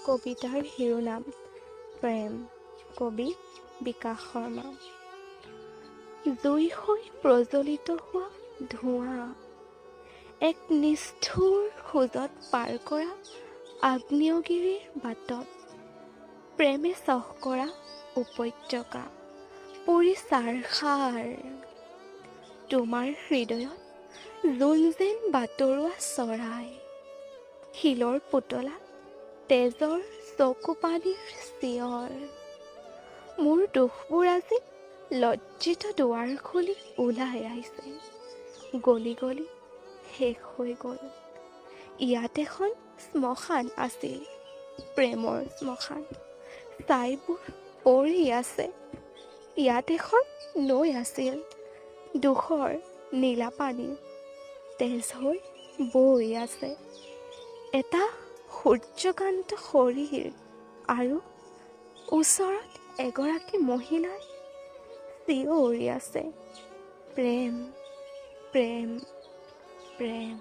কবিতাৰ শিৰোনাম প্ৰেম। কবি বিকাশ শৰ্মা। জুই হৈ প্ৰজ্বলিত হোৱা ধোঁৱা, এক নিষ্ঠুৰ খোজত পাৰ কৰা আগ্নেয়গিৰিৰ বাটত, প্ৰেমে চহ কৰা উপত্যকা পৰি চাৰখাৰ। তোমাৰ হৃদয়ত জোন যেন বাটৰুৱা চৰাই, শিলৰ পুতলা তেজৰ চকুপানীৰ চিঞৰ। মোৰ দুখবোৰ আজি লজ্জিত দুৱাৰ খুলি ওলাই আহিছে, গলি গলি শেষ হৈ গ'ল। ইয়াত এখন শ্মশান আছিল, প্ৰেমৰ শ্মশান। ছাইবোৰ পৰি আছে। ইয়াত এখন নৈ আছিল, দুখৰ নীলা পানী তেজ হৈ বৈ আছে। এটা সূৰ্যকান্ত শৰীৰ আৰু ওচৰত এগৰাকী মহিলাই চিঞৰি আছে, প্ৰেম প্ৰেম প্ৰেম।